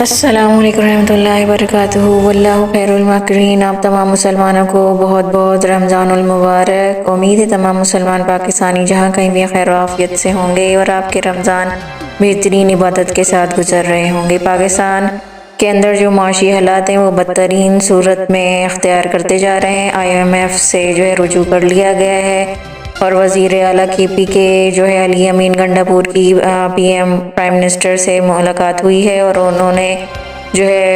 السلام علیکم ورحمۃ اللہ وبرکاتہ۔ واللہ خیر الماکرین۔ آپ تمام مسلمانوں کو بہت بہت رمضان المبارک۔ امید ہے تمام مسلمان پاکستانی جہاں کہیں بھی خیر و عافیت سے ہوں گے اور آپ کے رمضان بہترین عبادت کے ساتھ گزر رہے ہوں گے۔ پاکستان کے اندر جو معاشی حالات ہیں وہ بدترین صورت میں اختیار کرتے جا رہے ہیں۔ IMF سے رجوع کر لیا گیا ہے اور وزیر اعلیٰ KP کے علی امین گنڈاپور کی پرائم منسٹر سے ملاقات ہوئی ہے اور انہوں نے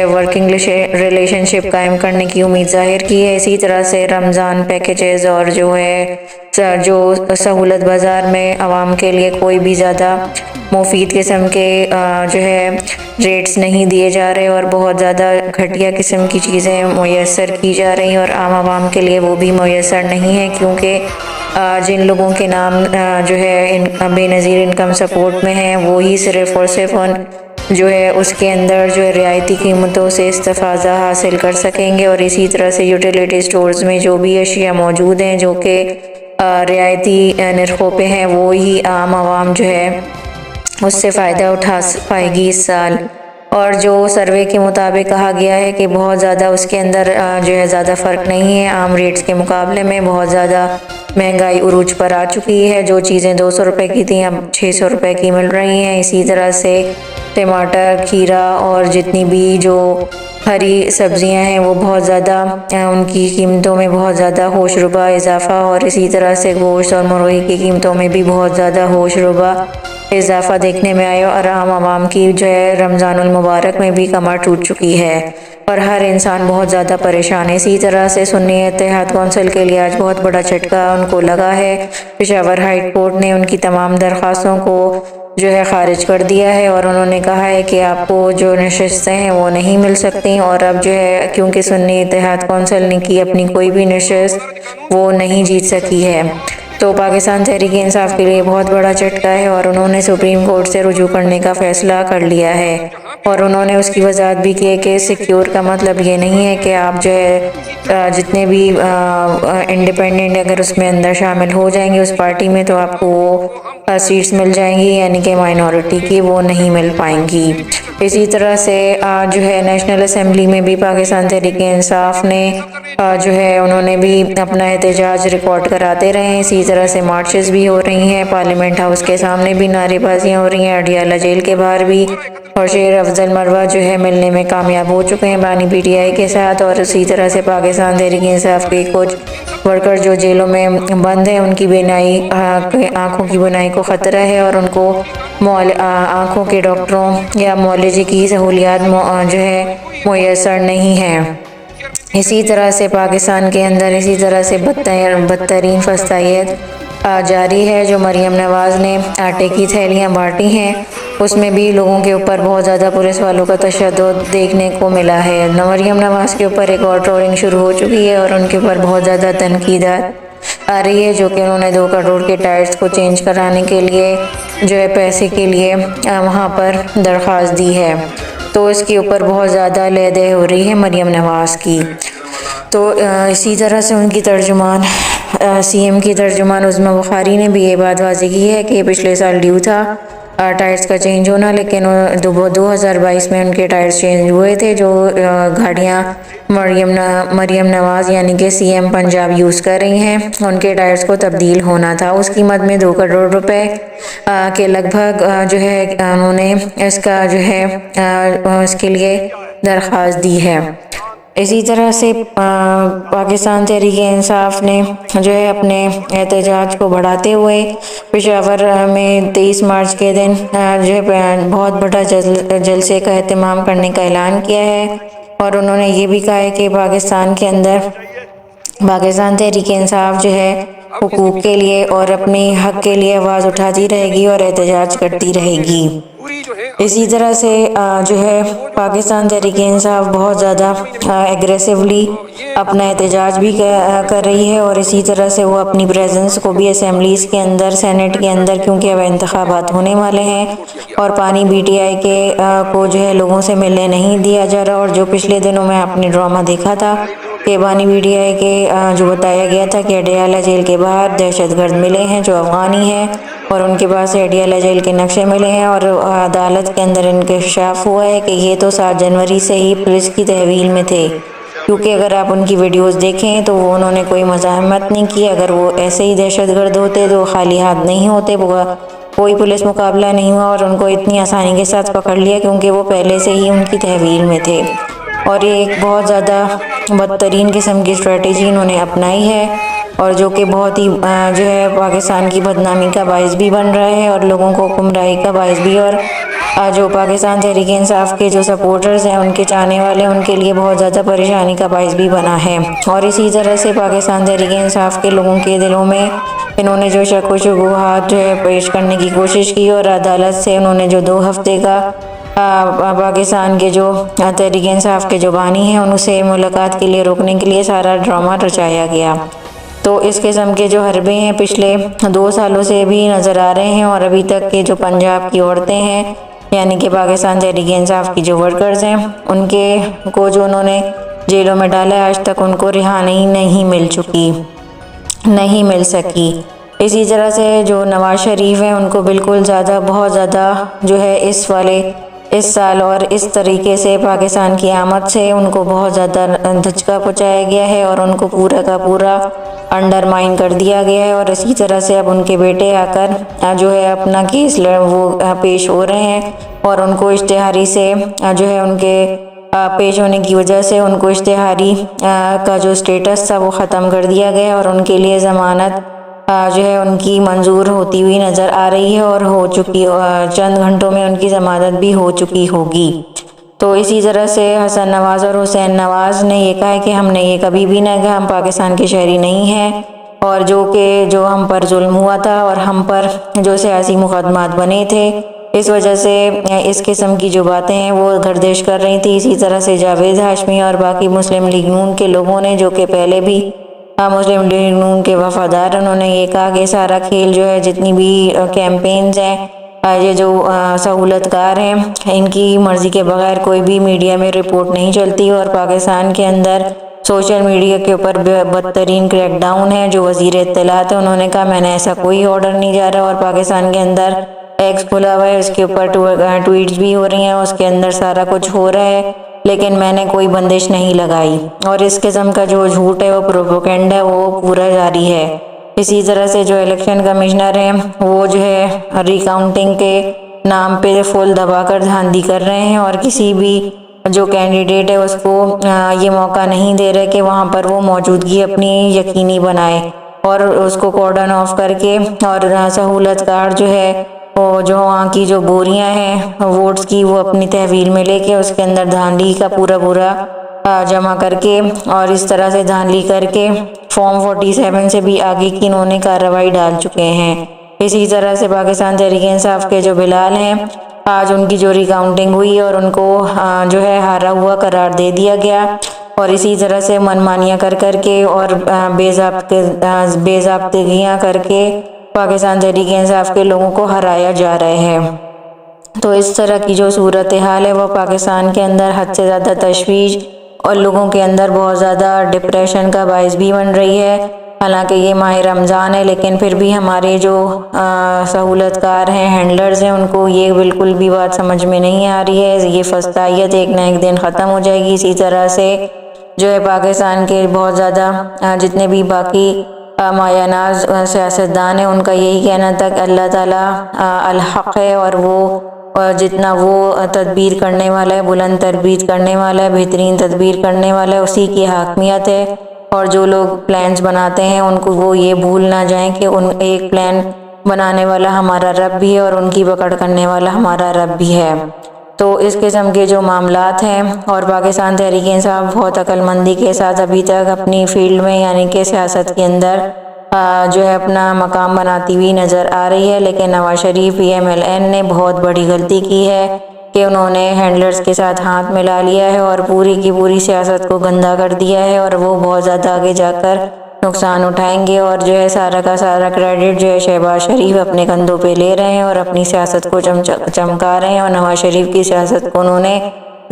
ورکنگ ریلیشن شپ قائم کرنے کی امید ظاہر کی ہے۔ اسی طرح سے رمضان پیکیجز اور جو سہولت بازار میں عوام کے لیے کوئی بھی زیادہ مفید قسم کے ریٹس نہیں دیے جا رہے اور بہت زیادہ گھٹیا قسم کی چیزیں میسر کی جا رہی ہیں اور عام عوام کے لیے وہ بھی میسر نہیں ہے، کیونکہ جن لوگوں کے نام بے نظیر انکم سپورٹ میں ہیں وہی صرف اور صرف اس کے اندر رعایتی قیمتوں سے استفادہ حاصل کر سکیں گے، اور اسی طرح سے یوٹیلیٹی سٹورز میں جو بھی اشیاء موجود ہیں جو کہ رعایتی نرخوں پہ ہیں وہی عام عوام اس سے فائدہ اٹھا پائے گی اس سال۔ اور جو سروے کے مطابق کہا گیا ہے کہ بہت زیادہ اس کے اندر زیادہ فرق نہیں ہے عام ریٹس کے مقابلے میں۔ بہت زیادہ مہنگائی عروج پر آ چکی ہے، جو چیزیں 200 روپے کی تھیں اب 600 روپے کی مل رہی ہیں۔ اسی طرح سے ٹماٹر، کھیرا اور جتنی بھی جو ہری سبزیاں ہیں وہ بہت زیادہ ان کی قیمتوں میں بہت زیادہ ہوش ربا اضافہ، اور اسی طرح سے گوشت اور مرغی کی قیمتوں میں بھی بہت زیادہ ہوش ربا اضافہ دیکھنے میں آیا، اور عام عوام کی رمضان المبارک میں بھی کمر ٹوٹ چکی ہے اور ہر انسان بہت زیادہ پریشان ہے۔ اسی طرح سے سنی اتحاد کونسل کے لیے آج بہت بڑا جھٹکا ان کو لگا ہے۔ پشاور ہائی کورٹ نے ان کی تمام درخواستوں کو خارج کر دیا ہے اور انہوں نے کہا ہے کہ آپ کو جو نشستیں ہیں وہ نہیں مل سکتی، اور اب کیونکہ سنی اتحاد کونسل نے کی اپنی کوئی بھی نشست وہ نہیں جیت سکی ہے، تو پاکستان تحریک انصاف کے لیے بہت بڑا جھٹکا ہے اور انہوں نے سپریم کورٹ سے رجوع کرنے کا فیصلہ کر لیا ہے۔ اور انہوں نے اس کی وضاحت بھی کی ہے کہ سیکیور کا مطلب یہ نہیں ہے کہ آپ جتنے بھی انڈیپینڈنٹ اگر اس میں اندر شامل ہو جائیں گے اس پارٹی میں تو آپ کو وہ سیٹس مل جائیں گی، یعنی کہ مائنورٹی کی وہ نہیں مل پائیں گی۔ اسی طرح سے نیشنل اسمبلی میں بھی پاکستان تحریک انصاف نے انہوں نے بھی اپنا احتجاج ریکارڈ کراتے رہے ہیں۔ اسی طرح سے مارچز بھی ہو رہی ہیں، پارلیمنٹ ہاؤس کے سامنے بھی نعرے بازیاں ہو رہی ہیں، اڈیالہ جیل کے باہر بھی، اور شیر افضل مروہ ملنے میں کامیاب ہو چکے ہیں بانی PTI کے ساتھ، اور اسی طرح سے پاکستان تحریک انصاف کے کچھ ورکر جو جیلوں میں بند ہیں ان کی بینائی آنکھوں کی بینائی کو خطرہ ہے اور ان کو آنکھوں کے ڈاکٹروں یا معالجے کی سہولیات میسر نہیں ہیں۔ اسی طرح سے پاکستان کے اندر اسی طرح سے بدترین فسادیت جاری ہے۔ جو مریم نواز نے آٹے کی تھیلیاں بانٹی ہیں اس میں بھی لوگوں کے اوپر بہت زیادہ پولیس والوں کا تشدد دیکھنے کو ملا ہے۔ مریم نواز کے اوپر ایک اور ٹرولنگ شروع ہو چکی ہے اور ان کے اوپر بہت زیادہ تنقیدات آ رہی ہے، جو کہ انہوں نے 2 کروڑ کے ٹائرز کو چینج کرانے کے لیے پیسے کے لیے وہاں پر درخواست دی ہے، تو اس کے اوپر بہت زیادہ لے ہو رہی ہے مریم نواز کی۔ تو اسی طرح سے ان کی ترجمان CM کی ترجمان عظمیٰ بخاری نے بھی یہ بات واضح کی ہے کہ پچھلے سال ڈیو تھا ٹائرز کا چینج ہونا، لیکن 2022 میں ان کے ٹائرز چینج ہوئے تھے۔ جو گاڑیاں مریم نواز یعنی کہ CM پنجاب یوز کر رہی ہیں ان کے ٹائرز کو تبدیل ہونا تھا، اس قیمت میں 2 کروڑ روپے کے لگ بھگ انہوں نے اس کا اس کے لیے درخواست دی ہے۔ اسی طرح سے پاکستان تحریک انصاف نے اپنے احتجاج کو بڑھاتے ہوئے پشاور میں 23 مارچ کے دن بہت بڑا جلسے کا اہتمام کرنے کا اعلان کیا ہے، اور انہوں نے یہ بھی کہا ہے کہ پاکستان کے اندر پاکستان تحریک انصاف حقوق کے لیے اور اپنی حق کے لیے آواز اٹھاتی رہے گی اور احتجاج کرتی رہے گی۔ اسی طرح سے پاکستان تحریک انصاف بہت زیادہ ایگریسولی اپنا احتجاج بھی کر رہی ہے، اور اسی طرح سے وہ اپنی پریزنس کو بھی اسمبلیز کے اندر سینٹ کے اندر، کیونکہ اب انتخابات ہونے والے ہیں اور پانی PTI کے کو لوگوں سے ملنے نہیں دیا جا رہا، اور جو پچھلے دنوں میں آپ نے ڈرامہ دیکھا تھا کہ بانی PTI کے جو بتایا گیا تھا کہ اڈیالہ جیل کے باہر دہشت گرد ملے ہیں جو افغانی ہیں، اور ان کے پاس ایڈیالہ جیل کے نقشے ملے ہیں، اور عدالت کے اندر انکشاف ہوا ہے کہ یہ تو 7 جنوری سے ہی پولیس کی تحویل میں تھے، کیونکہ اگر آپ ان کی ویڈیوز دیکھیں تو وہ انہوں نے کوئی مزاحمت نہیں کی۔ اگر وہ ایسے ہی دہشت گرد ہوتے تو خالی ہاتھ نہیں ہوتے، کوئی پولیس مقابلہ نہیں ہوا اور ان کو اتنی آسانی کے ساتھ پکڑ لیا کیونکہ وہ پہلے سے ہی ان کی تحویل میں تھے۔ اور یہ ایک بہت زیادہ بدترین قسم کی اسٹریٹجی انہوں نے اپنائی ہے، اور جو کہ بہت ہی جو ہے پاکستان کی بدنامی کا باعث بھی بن رہا ہے اور لوگوں کو گمراہی کا باعث بھی، اور جو پاکستان تحریک انصاف کے جو سپورٹرز ہیں، ان کے چاہنے والے، ان کے لیے بہت زیادہ پریشانی کا باعث بھی بنا ہے۔ اور اسی طرح سے پاکستان تحریک انصاف کے لوگوں کے دلوں میں انہوں نے جو شک و شبہات جو ہے پیش کرنے کی کوشش کی، اور عدالت سے انہوں نے جو 2 ہفتے کا پاکستان کے جو تحریک انصاف کے جو بانی ہیں ان سے ملاقات کے لیے روکنے کے لیے سارا ڈرامہ رچایا گیا۔ تو اس قسم کے جو حربے ہیں پچھلے 2 سالوں سے بھی نظر آ رہے ہیں، اور ابھی تک کے جو پنجاب کی عورتیں ہیں، یعنی کہ پاکستان تحریک انصاف کی جو ورکرز ہیں، ان کے کو جو انہوں نے جیلوں میں ڈالا ہے، آج تک ان کو رہائی نہیں مل سکی۔ اسی طرح سے جو نواز شریف ہیں، ان کو بالکل بہت زیادہ جو ہے اس سال اور اس طریقے سے پاکستان کی آمد سے ان کو بہت زیادہ دھچکا پہنچایا گیا ہے، اور ان کو پورا کا پورا انڈرمائن کر دیا گیا ہے۔ اور اسی طرح سے اب ان کے بیٹے آ کر جو ہے اپنا کیس وہ پیش ہو رہے ہیں، اور ان کو اشتہاری سے جو ہے ان کے پیش ہونے کی وجہ سے ان کو اشتہاری کا جو سٹیٹس تھا وہ ختم کر دیا گیا، اور ان کے لیے ضمانت جو ہے ان کی منظور ہوتی ہوئی نظر آ رہی ہے، اور ہو چکی، چند گھنٹوں میں ان کی ضمانت بھی ہو چکی ہوگی۔ تو اسی طرح سے حسن نواز اور حسین نواز نے یہ کہا ہے کہ ہم نے یہ کبھی بھی نہ کہا ہم پاکستان کے شہری نہیں ہیں، اور جو ہم پر ظلم ہوا تھا اور ہم پر جو سیاسی مقدمات بنے تھے، اس وجہ سے اس قسم کی جو باتیں ہیں وہ گردش کر رہی تھی۔ اسی طرح سے جاوید ہاشمی اور باقی مسلم لیگ نون کے لوگوں نے، جو کہ پہلے بھی مسلم لیگ نون کے وفادار، انہوں نے یہ کہا کہ سارا کھیل جو ہے، جتنی بھی کیمپینز ہیں، یہ جو سہولت کار ہیں، ان کی مرضی کے بغیر کوئی بھی میڈیا میں رپورٹ نہیں چلتی، اور پاکستان کے اندر سوشل میڈیا کے اوپر بدترین کریک ڈاؤن ہے۔ جو وزیر اطلاعات ہے، انہوں نے کہا میں نے ایسا کوئی آرڈر نہیں جا رہا، اور پاکستان کے اندر ایکس کھلا ہوا ہے، اس کے اوپر ٹویٹس بھی ہو رہی ہیں، اس کے اندر سارا کچھ ہو رہا ہے، لیکن میں نے کوئی بندش نہیں لگائی۔ اور اس قسم کا جو جھوٹ ہے، وہ پروپیگنڈا ہے، وہ پورا جاری ہے۔ اسی طرح سے جو الیکشن کمشنر ہیں، وہ جو ہے ری کاؤنٹنگ کے نام پہ فل دبا کر دھاندلی کر رہے ہیں، اور کسی بھی جو کینڈیڈیٹ ہے اس کو یہ موقع نہیں دے رہے کہ وہاں پر وہ موجودگی اپنی یقینی بنائے، اور اس کو کارڈن آف کر کے، اور سہولت کار جو ہے، وہ جو وہاں کی جو بوریاں ہیں ووٹس کی، وہ اپنی تحویل میں لے کے اس کے اندر دھاندلی کا پورا جمع کر کے، اور اس طرح سے دھاندلی کر کے فارم 47 سے بھی آگے کی انہوں نے کارروائی ڈال چکے ہیں۔ اسی طرح سے پاکستان تحریک انصاف کے جو بلال ہیں، آج ان کی جو ری کاؤنٹنگ ہوئی اور ان کو جو ہے ہارا ہوا قرار دے دیا گیا، اور اسی طرح سے منمانیاں کر کے اور بے ضابطگیاں کر کے پاکستان تحریک انصاف کے لوگوں کو ہرایا جا رہا ہے۔ تو اس طرح کی جو صورتحال ہے وہ پاکستان کے اندر حد سے زیادہ تشویش اور لوگوں کے اندر بہت زیادہ ڈپریشن کا باعث بھی بن رہی ہے۔ حالانکہ یہ ماہ رمضان ہے، لیکن پھر بھی ہمارے جو سہولت کار ہیں، ہینڈلرز ہیں، ان کو یہ بالکل بھی بات سمجھ میں نہیں آ رہی ہے۔ یہ فسطائیت ایک نہ ایک دن ختم ہو جائے گی۔ اسی طرح سے جو ہے پاکستان کے بہت زیادہ جتنے بھی باقی مایہ ناز سیاستدان ہیں، ان کا یہی کہنا تھا کہ اللہ تعالیٰ الحق ہے، اور وہ جتنا وہ تدبیر کرنے والا ہے، بلند تدبیر کرنے والا ہے، بہترین تدبیر کرنے والا ہے، اسی کی حاکمیت ہے۔ اور جو لوگ پلانز بناتے ہیں ان کو وہ یہ بھول نہ جائیں کہ ان ایک پلان بنانے والا ہمارا رب بھی ہے، اور ان کی پکڑ کرنے والا ہمارا رب بھی ہے۔ تو اس قسم کے جو معاملات ہیں، اور پاکستان تحریک انصاف بہت عقل مندی کے ساتھ ابھی تک اپنی فیلڈ میں، یعنی کہ سیاست کے اندر جو ہے اپنا مقام بناتی ہوئی نظر آ رہی ہے، لیکن نواز شریف PMLN نے بہت بڑی غلطی کی ہے کہ انہوں نے ہینڈلرز کے ساتھ ہاتھ ملا لیا ہے اور پوری کی پوری سیاست کو گندا کر دیا ہے، اور وہ بہت زیادہ آگے جا کر نقصان اٹھائیں گے، اور جو ہے سارا کا سارا کریڈٹ جو ہے شہباز شریف اپنے کندھوں پہ لے رہے ہیں، اور اپنی سیاست کو چمکا رہے ہیں، اور نواز شریف کی سیاست کو انہوں نے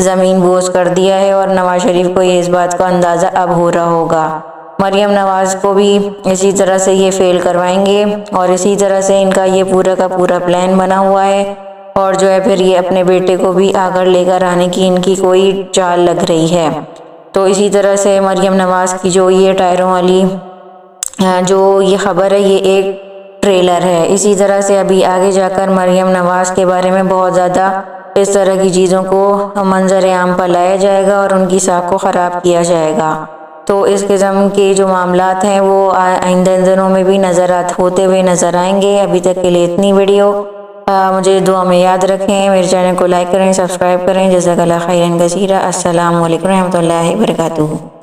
زمین بوس کر دیا ہے، اور نواز شریف کو یہ اس بات کا اندازہ اب ہو رہا ہوگا۔ مریم نواز کو بھی اسی طرح سے یہ فیل کروائیں گے، اور اسی طرح سے ان کا یہ پورا کا پورا پلان بنا ہوا ہے، اور جو ہے پھر یہ اپنے بیٹے کو بھی آگے لے کر آنے کی ان کی کوئی چال لگ رہی ہے۔ تو اسی طرح سے مریم نواز کی جو یہ ٹائروں والی جو یہ خبر ہے یہ ایک ٹریلر ہے۔ اسی طرح سے ابھی آگے جا کر مریم نواز کے بارے میں بہت زیادہ اس طرح کی چیزوں کو منظر عام پر لایا جائے گا اور ان کی ساکھ کو خراب کیا جائے گا۔ تو اس قسم کے جو معاملات ہیں وہ آئندہ دنوں میں بھی ہوتے ہوئے نظر آئیں گے۔ ابھی تک کے لیے اتنی ویڈیو، مجھے دعا میں یاد رکھیں، میرے چینل کو لائک کریں، سبسکرائب کریں۔ جزاک اللہ خیرا کثیرا۔ السلام علیکم رحمۃ اللہ وبرکاتہ۔